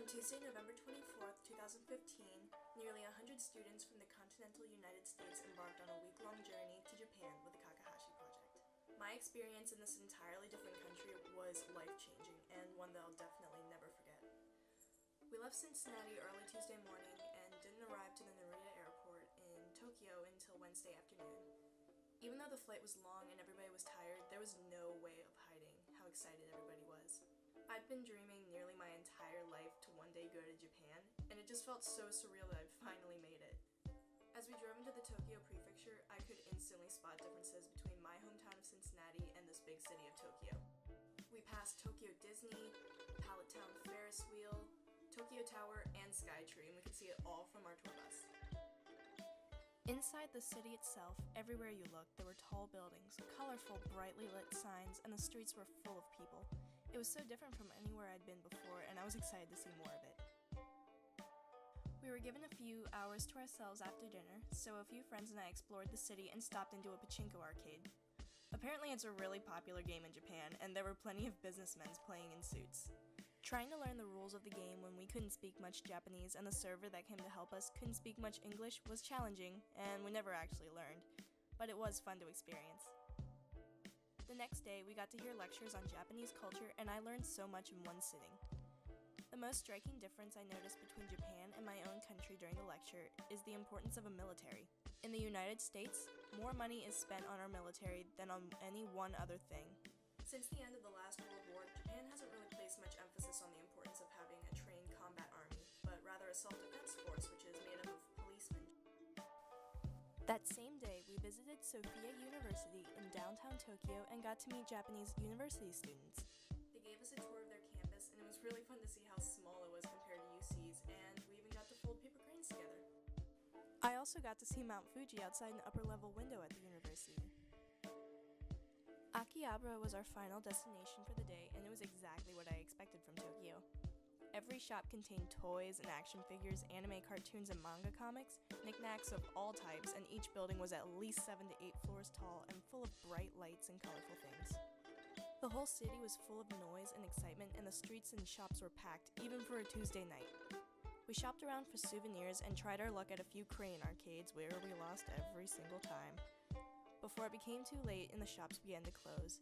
Tuesday, November 24th, 2015, nearly 100 students from the continental United States embarked on a week-long journey to Japan with the Kakehashi project. My experience in this entirely different country was life-changing, and one that I'll definitely never forget. We left Cincinnati early Tuesday morning and didn't arrive to the Narita airport in Tokyo until Wednesday afternoon. Even though the flight was long and everybody was tired, there was no way of hiding how excited everybody was. I'd been dreaming nearly my entire life to one day go to Japan, and it just felt so surreal that I'd finally made it. As we drove into the Tokyo prefecture, I could instantly spot differences between my hometown of Cincinnati and this big city of Tokyo. We passed Tokyo Disney, Pallet Town Ferris Wheel, Tokyo Tower, and Skytree, and we could see it all from our tour bus. Inside the city itself, everywhere you looked, there were tall buildings, colorful, brightly lit signs, and the streets were full of people. It was so different from anywhere I'd been before, and I was excited to see more of it. We were given a few hours to ourselves after dinner, so a few friends and I explored the city and stopped into a pachinko arcade. Apparently it's a really popular game in Japan, and there were plenty of businessmen playing in suits. Trying to learn the rules of the game when we couldn't speak much Japanese and the server that came to help us couldn't speak much English was challenging, and we never actually learned, but it was fun to experience. The next day, we got to hear lectures on Japanese culture, and I learned so much in one sitting. The most striking difference I noticed between Japan and my own country during the lecture is the importance of a military. In the United States, more money is spent on our military than on any one other thing. Since the end of the last World War, Japan hasn't really placed much emphasis on the importance of having a trained combat army, but rather a self-defense force which is made up of policemen. That same day, we visited Sophia University in downtown Tokyo and got to meet Japanese university students. They gave us a tour of their campus, and it was really fun to see how small it was compared to UC's, and we even got to fold paper cranes together. I also got to see Mount Fuji outside an upper-level window at the university. Akihabara was our final destination for the day, and it was exactly what I expected from Tokyo. Every shop contained toys and action figures, anime cartoons, and manga comics, knickknacks of all types, and each building was at least 7 to 8 floors tall and full of bright lights and colorful things. The whole city was full of noise and excitement, and the streets and shops were packed, even for a Tuesday night. We shopped around for souvenirs and tried our luck at a few crane arcades where we lost every single time, before it became too late and the shops began to close.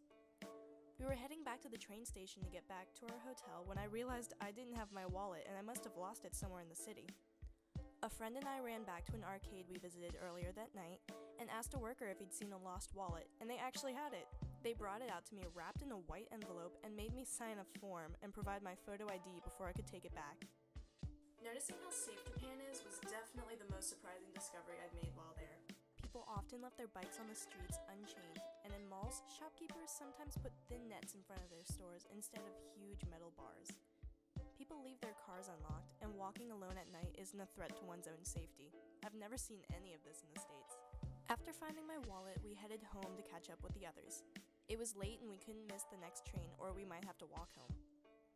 We were heading back to the train station to get back to our hotel when I realized I didn't have my wallet and I must have lost it somewhere in the city. A friend and I ran back to an arcade we visited earlier that night and asked a worker if he'd seen a lost wallet, and they actually had it. They brought it out to me wrapped in a white envelope and made me sign a form and provide my photo ID before I could take it back. Noticing how safe Japan is was definitely the most surprising discovery I'd made while there. People often left their bikes on the streets unchained, and in malls, shopkeepers sometimes put thin nets in front of their stores instead of huge metal bars. People leave their cars unlocked, and walking alone at night isn't a threat to one's own safety. I've never seen any of this in the States. After finding my wallet, we headed home to catch up with the others. It was late and we couldn't miss the next train, or we might have to walk home.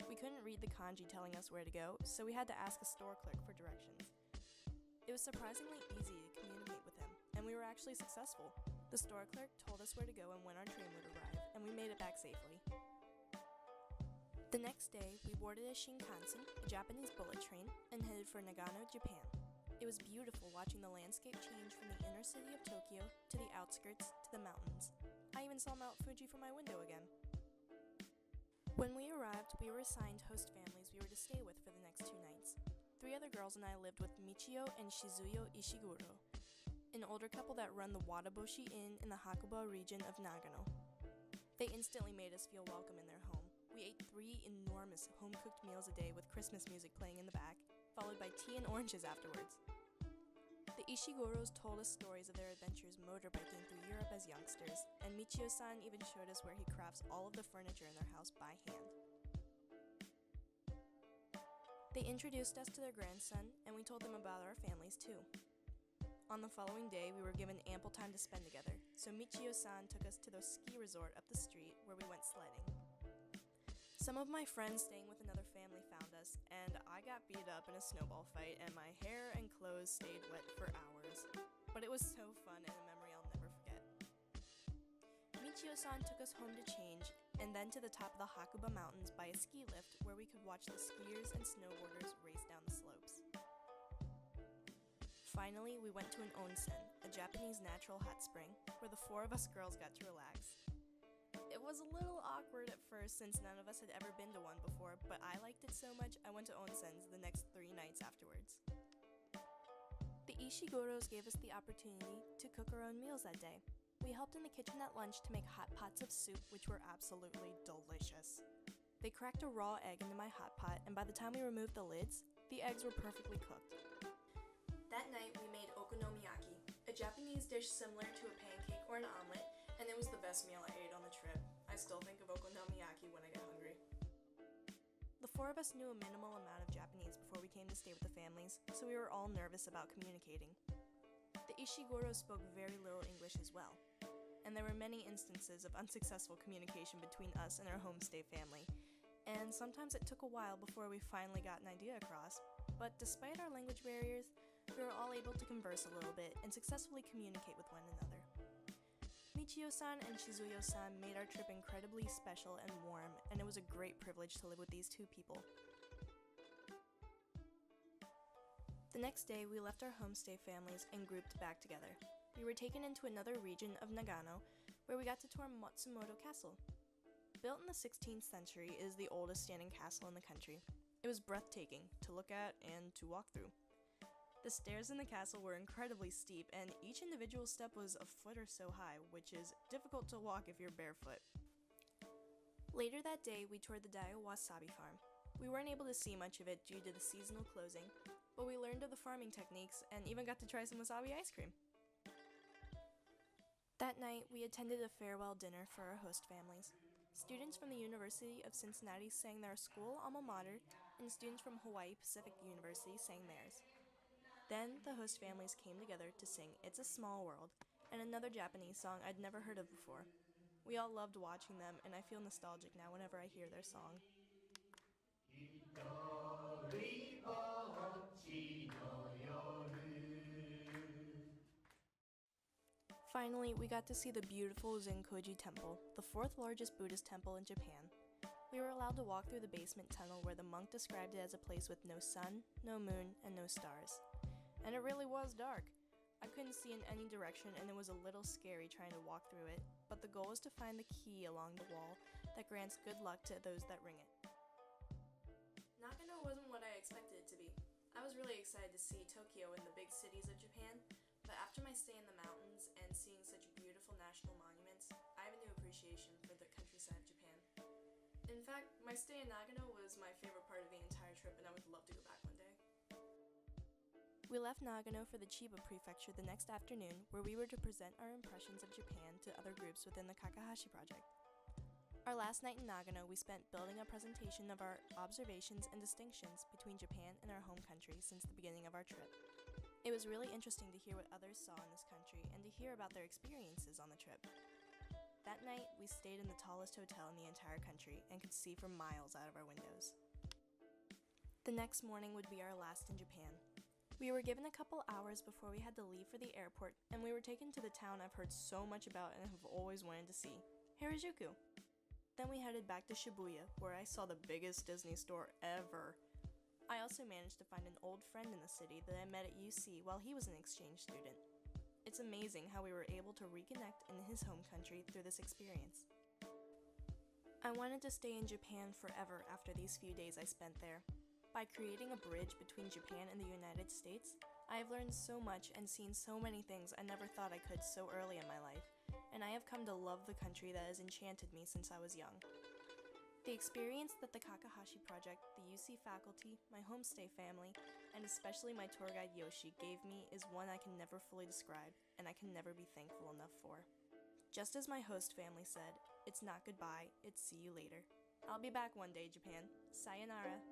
We couldn't read the kanji telling us where to go, so we had to ask a store clerk for directions. It was surprisingly easy to communicate with him, and we were actually successful. The store clerk told us where to go and when our train would arrive, and we made it back safely. The next day, we boarded a Shinkansen, a Japanese bullet train, and headed for Nagano, Japan. It was beautiful watching the landscape change from the inner city of Tokyo to the outskirts to the mountains. I even saw Mount Fuji from my window again. When we arrived, we were assigned host families we were to stay with for the next 2 nights. 3 other girls and I lived with Michio and Shizuyo Ishiguro, an older couple that run the Wataboshi Inn in the Hakuba region of Nagano. They instantly made us feel welcome in their home. We ate 3 enormous home-cooked meals a day with Christmas music playing in the back, followed by tea and oranges afterwards. The Ishiguros told us stories of their adventures motorbiking through Europe as youngsters, and Michio-san even showed us where he crafts all of the furniture in their house by hand. They introduced us to their grandson, and we told them about our families too. On the following day, we were given ample time to spend together, so Michio-san took us to the ski resort up the street where we went sledding. Some of my friends staying with another family found us, and I got beat up in a snowball fight, and my hair and clothes stayed wet for hours. But it was so fun and a memory I'll never forget. Michio-san took us home to change, and then to the top of the Hakuba Mountains by a ski lift where we could watch the skiers and snowboarders race. Finally, we went to an onsen, a Japanese natural hot spring, where the 4 of us girls got to relax. It was a little awkward at first since none of us had ever been to one before, but I liked it so much I went to onsens the next 3 nights afterwards. The Ishigoros gave us the opportunity to cook our own meals that day. We helped in the kitchen at lunch to make hot pots of soup, which were absolutely delicious. They cracked a raw egg into my hot pot, and by the time we removed the lids, the eggs were perfectly cooked. That night, we made okonomiyaki, a Japanese dish similar to a pancake or an omelet, and it was the best meal I ate on the trip. I still think of okonomiyaki when I get hungry. The 4 of us knew a minimal amount of Japanese before we came to stay with the families, so we were all nervous about communicating. The Ishigoros spoke very little English as well, and there were many instances of unsuccessful communication between us and our homestay family, and sometimes it took a while before we finally got an idea across, but despite our language barriers, we were all able to converse a little bit and successfully communicate with one another. Michiyo-san and Shizuyo-san made our trip incredibly special and warm, and it was a great privilege to live with these 2 people. The next day, we left our homestay families and grouped back together. We were taken into another region of Nagano, where we got to tour Matsumoto Castle. Built in the 16th century, it is the oldest standing castle in the country. It was breathtaking to look at and to walk through. The stairs in the castle were incredibly steep, and each individual step was a foot or so high, which is difficult to walk if you're barefoot. Later that day, we toured the Daiwa Wasabi Farm. We weren't able to see much of it due to the seasonal closing, but we learned of the farming techniques and even got to try some wasabi ice cream. That night, we attended a farewell dinner for our host families. Students from the University of Cincinnati sang their school alma mater, and students from Hawaii Pacific University sang theirs. Then, the host families came together to sing It's a Small World, and another Japanese song I'd never heard of before. We all loved watching them, and I feel nostalgic now whenever I hear their song. Finally, we got to see the beautiful Zenkoji Temple, the 4th largest Buddhist temple in Japan. We were allowed to walk through the basement tunnel where the monk described it as a place with no sun, no moon, and no stars. And it really was dark. I couldn't see in any direction, and it was a little scary trying to walk through it, but the goal was to find the key along the wall that grants good luck to those that ring it. Nagano wasn't what I expected it to be. I was really excited to see Tokyo and the big cities of Japan, but after my stay in the mountains and seeing such beautiful national monuments, I have a new appreciation for the countryside of Japan. In fact, my stay in Nagano was my favorite part of the entire trip, and I would love to go back one day. We left Nagano for the Chiba Prefecture the next afternoon, where we were to present our impressions of Japan to other groups within the Kakehashi project. Our last night in Nagano, we spent building a presentation of our observations and distinctions between Japan and our home country since the beginning of our trip. It was really interesting to hear what others saw in this country and to hear about their experiences on the trip. That night, we stayed in the tallest hotel in the entire country and could see for miles out of our windows. The next morning would be our last in Japan. We were given a couple hours before we had to leave for the airport, and we were taken to the town I've heard so much about and have always wanted to see, Harajuku. Then we headed back to Shibuya, where I saw the biggest Disney store ever. I also managed to find an old friend in the city that I met at UC while he was an exchange student. It's amazing how we were able to reconnect in his home country through this experience. I wanted to stay in Japan forever after these few days I spent there. By creating a bridge between Japan and the United States, I have learned so much and seen so many things I never thought I could so early in my life, and I have come to love the country that has enchanted me since I was young. The experience that the Kakehashi Project, the UC faculty, my homestay family, and especially my tour guide Yoshi gave me is one I can never fully describe, and I can never be thankful enough for. Just as my host family said, it's not goodbye, it's see you later. I'll be back one day, Japan. Sayonara.